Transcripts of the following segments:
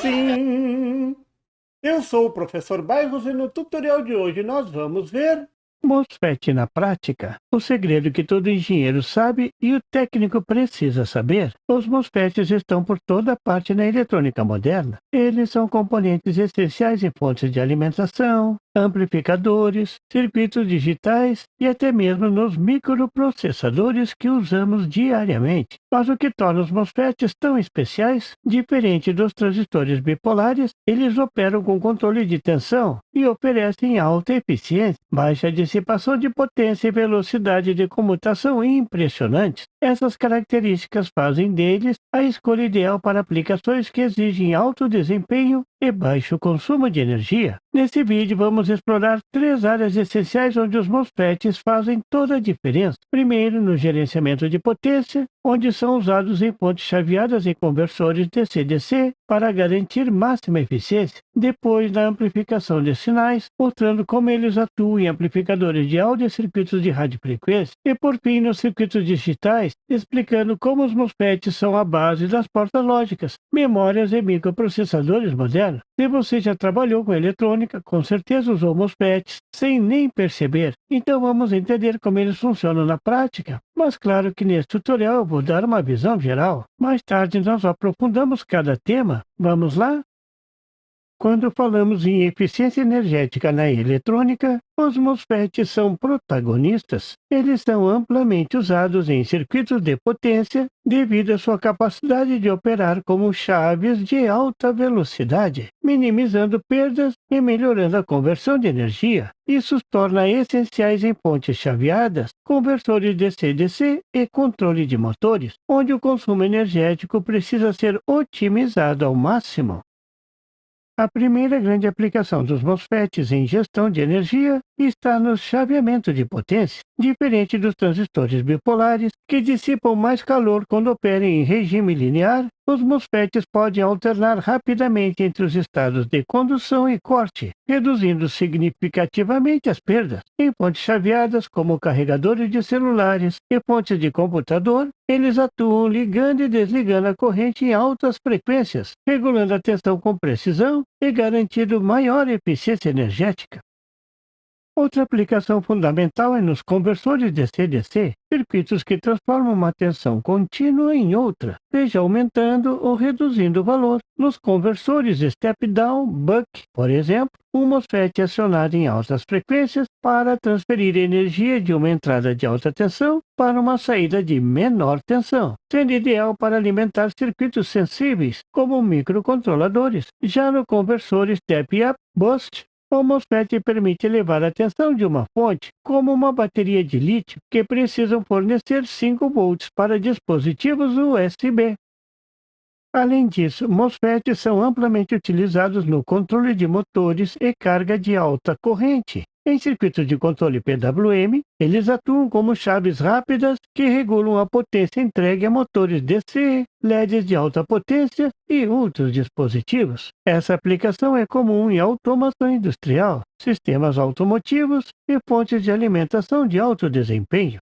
Sim, eu sou o professor Bairros e no tutorial de hoje nós vamos ver MOSFET na prática, o segredo que todo engenheiro sabe e o técnico precisa saber. Os MOSFETs estão por toda parte na eletrônica moderna. Eles são componentes essenciais em fontes de alimentação, amplificadores, circuitos digitais e até mesmo nos microprocessadores que usamos diariamente. Mas o que torna os MOSFETs tão especiais, diferente dos transistores bipolares, eles operam com controle de tensão e oferecem alta eficiência, baixa dissipação de potência e velocidade de comutação impressionantes. Essas características fazem deles a escolha ideal para aplicações que exigem alto desempenho e baixo consumo de energia. Nesse vídeo vamos explorar 3 áreas essenciais onde os MOSFETs fazem toda a diferença. Primeiro, no gerenciamento de potência, onde são usados em fontes chaveadas e conversores DC-DC para garantir máxima eficiência. Depois, na amplificação de sinais, mostrando como eles atuam em amplificadores de áudio e circuitos de radiofrequência. E por fim, nos circuitos digitais, explicando como os MOSFETs são a base das portas lógicas, memórias e microprocessadores modernos. Se você já trabalhou com eletrônica, com certeza usou MOSFETs sem nem perceber. Então vamos entender como eles funcionam na prática. Mas claro que nesse tutorial eu vou dar uma visão geral. Mais tarde nós aprofundamos cada tema. Vamos lá? Quando falamos em eficiência energética na eletrônica, os MOSFETs são protagonistas. Eles são amplamente usados em circuitos de potência devido à sua capacidade de operar como chaves de alta velocidade, minimizando perdas e melhorando a conversão de energia. Isso os torna essenciais em fontes chaveadas, conversores DC-DC e controle de motores, onde o consumo energético precisa ser otimizado ao máximo. A primeira grande aplicação dos MOSFETs em gestão de energia está no chaveamento de potência. Diferente dos transistores bipolares, que dissipam mais calor quando operam em regime linear, os MOSFETs podem alternar rapidamente entre os estados de condução e corte, reduzindo significativamente as perdas. Em fontes chaveadas, como carregadores de celulares e fontes de computador, eles atuam ligando e desligando a corrente em altas frequências, regulando a tensão com precisão e garantindo maior eficiência energética. Outra aplicação fundamental é nos conversores DC-DC, circuitos que transformam uma tensão contínua em outra, seja aumentando ou reduzindo o valor. Nos conversores step-down, buck, por exemplo, um MOSFET é acionado em altas frequências para transferir energia de uma entrada de alta tensão para uma saída de menor tensão, sendo ideal para alimentar circuitos sensíveis, como microcontroladores. Já no conversor step-up, boost, o MOSFET permite elevar a tensão de uma fonte, como uma bateria de lítio, que precisam fornecer 5 volts para dispositivos USB. Além disso, MOSFETs são amplamente utilizados no controle de motores e carga de alta corrente. Em circuitos de controle PWM, eles atuam como chaves rápidas que regulam a potência entregue a motores DC, LEDs de alta potência e outros dispositivos. Essa aplicação é comum em automação industrial, sistemas automotivos e fontes de alimentação de alto desempenho.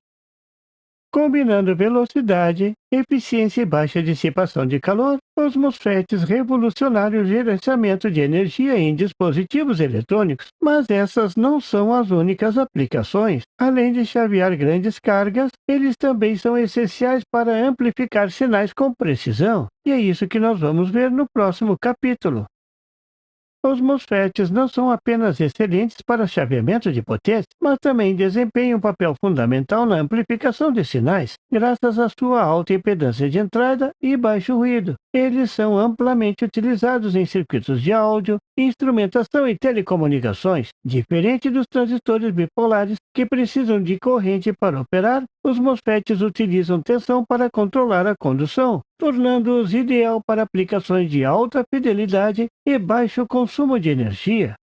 Combinando velocidade, eficiência e baixa dissipação de calor, os MOSFETs revolucionaram o gerenciamento de energia em dispositivos eletrônicos. Mas essas não são as únicas aplicações. Além de chavear grandes cargas, eles também são essenciais para amplificar sinais com precisão. E é isso que nós vamos ver no próximo capítulo. Os MOSFETs não são apenas excelentes para chaveamento de potência, mas também desempenham um papel fundamental na amplificação de sinais, graças à sua alta impedância de entrada e baixo ruído. Eles são amplamente utilizados em circuitos de áudio, instrumentação e telecomunicações. Diferente dos transistores bipolares, que precisam de corrente para operar, os MOSFETs utilizam tensão para controlar a condução, tornando-os ideal para aplicações de alta fidelidade e baixo consumo de energia.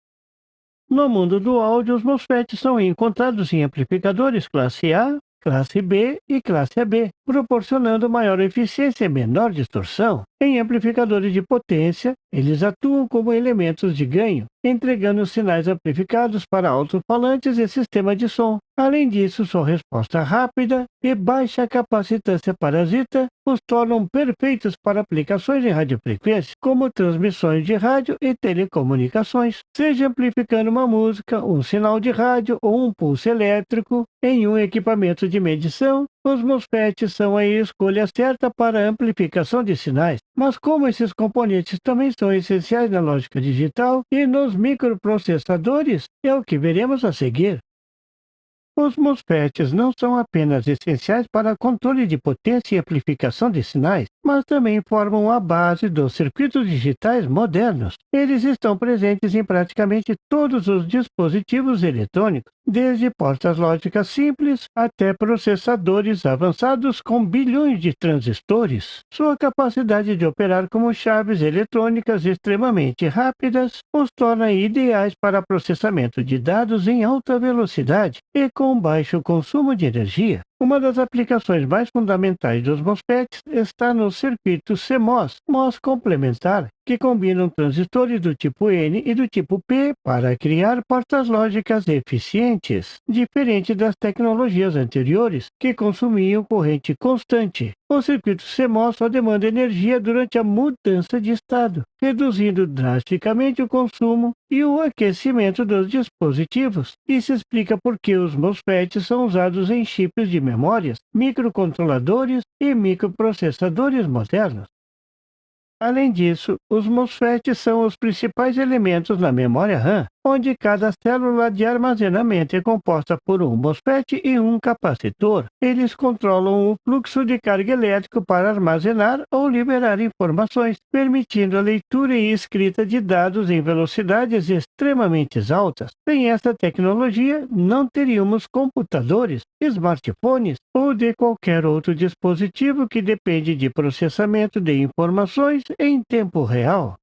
No mundo do áudio, os MOSFETs são encontrados em amplificadores classe A, classe B e classe AB. proporcionando maior eficiência e menor distorção. Em amplificadores de potência, eles atuam como elementos de ganho, entregando sinais amplificados para alto-falantes e sistema de som. Além disso, sua resposta rápida e baixa capacitância parasita os tornam perfeitos para aplicações em radiofrequência, como transmissões de rádio e telecomunicações, seja amplificando uma música, um sinal de rádio ou um pulso elétrico em um equipamento de medição. Os MOSFETs são a escolha certa para a amplificação de sinais, mas como esses componentes também são essenciais na lógica digital e nos microprocessadores, é o que veremos a seguir. Os MOSFETs não são apenas essenciais para controle de potência e amplificação de sinais, mas também formam a base dos circuitos digitais modernos. Eles estão presentes em praticamente todos os dispositivos eletrônicos, desde portas lógicas simples até processadores avançados com bilhões de transistores. Sua capacidade de operar como chaves eletrônicas extremamente rápidas os torna ideais para processamento de dados em alta velocidade e com baixo consumo de energia. Uma das aplicações mais fundamentais dos MOSFETs está no circuito CMOS, MOS complementar, que combinam transistores do tipo N e do tipo P para criar portas lógicas eficientes, diferente das tecnologias anteriores, que consumiam corrente constante. O circuito CMOS só demanda energia durante a mudança de estado, reduzindo drasticamente o consumo e o aquecimento dos dispositivos. Isso explica por que os MOSFETs são usados em chips de memórias, microcontroladores e microprocessadores modernos. Além disso, os MOSFETs são os principais elementos na memória RAM, onde cada célula de armazenamento é composta por um MOSFET e um capacitor. Eles controlam o fluxo de carga elétrica para armazenar ou liberar informações, permitindo a leitura e escrita de dados em velocidades extremamente altas. Sem essa tecnologia, não teríamos computadores, smartphones ou de qualquer outro dispositivo que depende de processamento de informações em tempo real.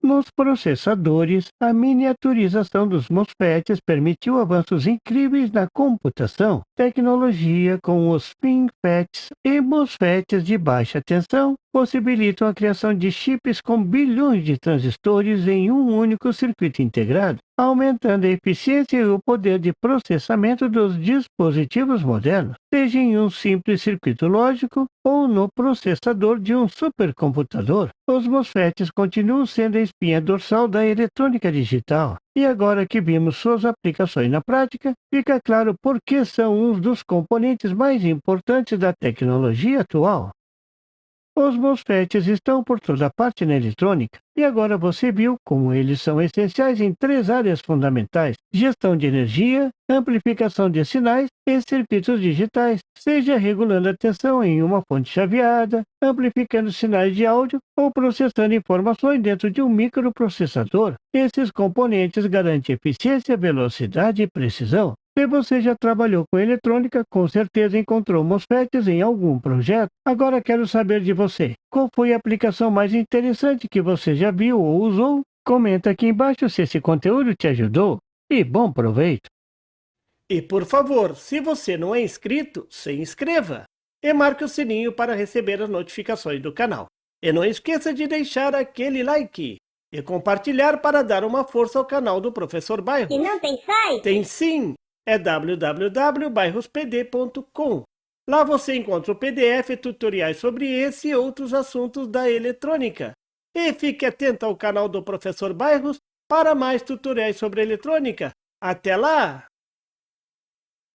Nos processadores, a miniaturização dos MOSFETs permitiu avanços incríveis na computação. Tecnologia com os FinFETs e MOSFETs de baixa tensão possibilitam a criação de chips com bilhões de transistores em um único circuito integrado, aumentando a eficiência e o poder de processamento dos dispositivos modernos, seja em um simples circuito lógico ou no processador de um supercomputador. Os MOSFETs continuam sendo a espinha dorsal da eletrônica digital. E agora que vimos suas aplicações na prática, fica claro por que são um dos componentes mais importantes da tecnologia atual. Os MOSFETs estão por toda parte na eletrônica, e agora você viu como eles são essenciais em três áreas fundamentais: gestão de energia, amplificação de sinais e circuitos digitais, seja regulando a tensão em uma fonte chaveada, amplificando sinais de áudio ou processando informações dentro de um microprocessador. Esses componentes garantem eficiência, velocidade e precisão. Se você já trabalhou com eletrônica, com certeza encontrou MOSFETs em algum projeto. Agora quero saber de você. Qual foi a aplicação mais interessante que você já viu ou usou? Comenta aqui embaixo se esse conteúdo te ajudou. E bom proveito! E por favor, se você não é inscrito, se inscreva. E marque o sininho para receber as notificações do canal. E não esqueça de deixar aquele like. E compartilhar para dar uma força ao canal do Professor Bairros. E não tem site? Tem sim! É www.bairrospd.com. Lá você encontra o PDF e tutoriais sobre esse e outros assuntos da eletrônica. E fique atento ao canal do Professor Bairros para mais tutoriais sobre eletrônica. Até lá!